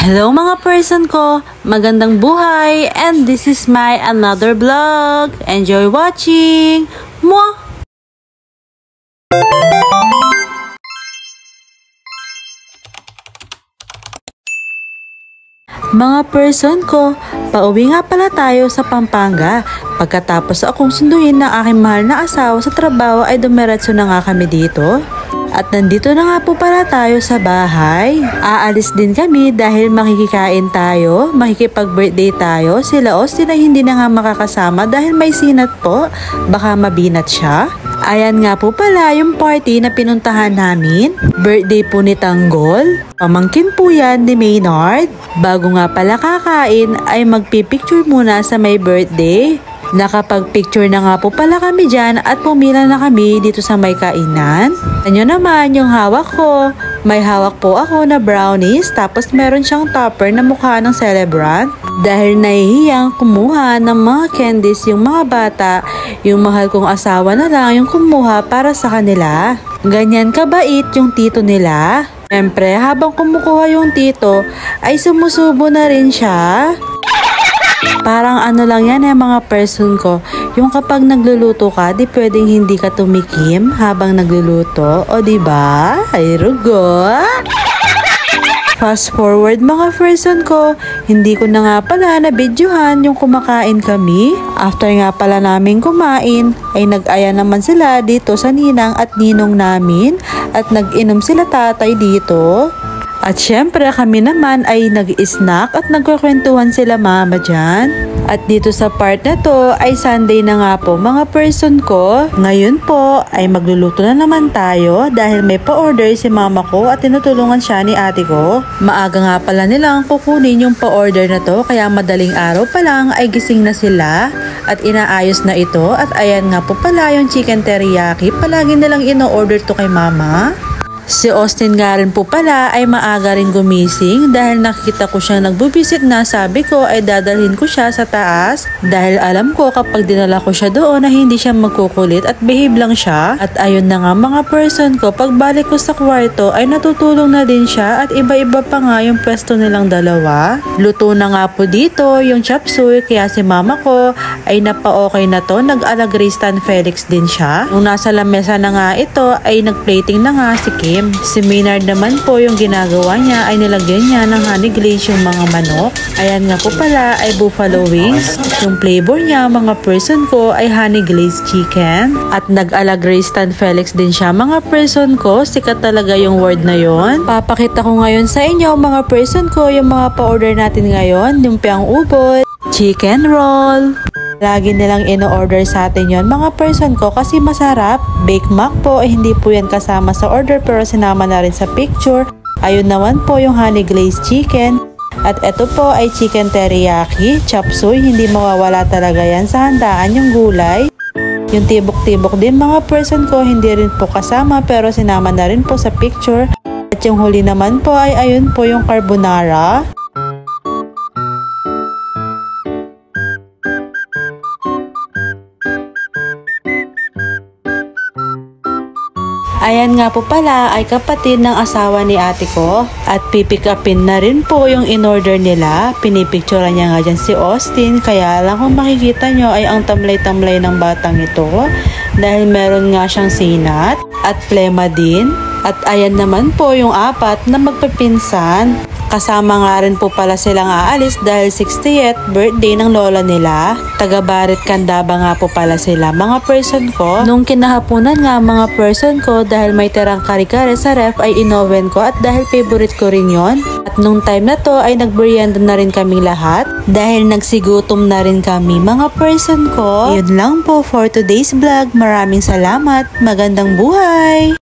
Hello mga person ko, magandang buhay, and this is my another vlog. Enjoy watching. Mwah! Mga person ko, pauwi nga pala tayo sa Pampanga. Pagkatapos akong sunduin ng aking mahal na asawa sa trabaho ay dumiretso na nga kami dito. At nandito na nga po pala tayo sa bahay. Aalis din kami dahil makikikain tayo, makikipag-birthday tayo. Sila Austin ay hindi na nga makakasama dahil may sinat po. Baka mabinat siya. Ayan nga po pala yung party na pinuntahan namin. Birthday po ni Tanggol. Pamangkin po yan ni Maynard. Bago nga pala kakain ay magpipicture muna sa may birthday. Nakapag-picture na nga po pala kami dyan at pumila na kami dito sa may kainan. Ano naman yung hawak ko? May hawak po ako na brownies tapos meron siyang topper na mukha ng celebrant. Dahil nahihiyang kumuha ng mga candies yung mga bata, yung mahal kong asawa na lang yung kumuha para sa kanila. Ganyan kabait yung tito nila. Siyempre, habang kumukuha yung tito, ay sumusubo na rin siya. Parang ano lang yan mga person ko. Yung kapag nagluluto ka, di pwedeng hindi ka tumikim habang nagluluto. O diba? Ay rugo! Fast forward mga person ko, hindi ko na nga pala na-videohan yung kumakain kami. After nga pala namin kumain, ay nag-aya naman sila dito sa ninang at ninong namin at nag-inom sila tatay dito. At syempre kami naman ay nag-snack at nagkukwentuhan sila mama dyan. At dito sa part na to ay Sunday na nga po mga person ko. Ngayon po ay magluluto na naman tayo dahil may pa-order si mama ko at tinutulungan siya ni ate ko. Maaga nga pala nilang kukunin yung pa-order na to kaya madaling araw pa lang ay gising na sila at inaayos na ito. At ayan nga po pala yung chicken teriyaki. Palagi nilang ino-order to kay mama. Si Austin nga rin po pala ay maaga rin gumising dahil nakikita ko siyang nagbubisit na. Sabi ko ay dadalhin ko siya sa taas dahil alam ko kapag dinala ko siya doon na hindi siya magkukulit at behave lang siya. At ayun na nga mga person ko, pagbalik ko sa kwarto ay natutulong na din siya at iba-iba pa nga yung pwesto nilang dalawa. Luto na nga po dito yung chop suey kaya si mama ko ay napa-okay na to. Nag-alagray Stan Felix din siya. Nung nasa lamesa na nga ito ay nag-plating na nga si Kim. Si Maynard naman po yung ginagawa niya ay nilagyan niya ng honey glaze yung mga manok. Ayan nga po pala ay buffalo wings. Yung flavor niya mga person ko ay honey glaze chicken. At nag-alagray Stan Felix din siya mga person ko. Sikat talaga yung word na yon. Papakita ko ngayon sa inyo mga person ko yung mga pa-order natin ngayon. Lumpiang ubod, chicken roll. Lagi nilang ino-order sa atin yon mga person ko kasi masarap. Bake mac po ay hindi po yan kasama sa order pero sinama na rin sa picture. Ayun naman po yung honey glazed chicken. At ito po ay chicken teriyaki, chop suey, hindi mawawala talaga yan sa handaan yung gulay. Yung tibok-tibok din mga person ko hindi rin po kasama pero sinama na rin po sa picture. At yung huli naman po ay ayun po yung carbonara. Ayan nga po pala ay kapatid ng asawa ni ate ko at pipick upin na rin po yung in-order nila. Pinipicturean niya nga dyan si Austin kaya lang kung makikita nyo ay ang tamlay-tamlay ng batang ito dahil meron nga siyang sinat at plema din. At ayan naman po yung apat na magpipinsan. Kasama nga rin po pala silang aalis dahil 60th birthday ng lola nila. Taga-Barit Candaba nga po pala sila mga person ko. Nung kinahapunan nga mga person ko dahil may tirang kare-kare sa ref ay inoven ko at dahil favorite ko rin yon. At nung time na to ay nagmerienda na rin kaming lahat dahil nagsigutom na rin kami mga person ko. Yun lang po for today's vlog. Maraming salamat. Magandang buhay!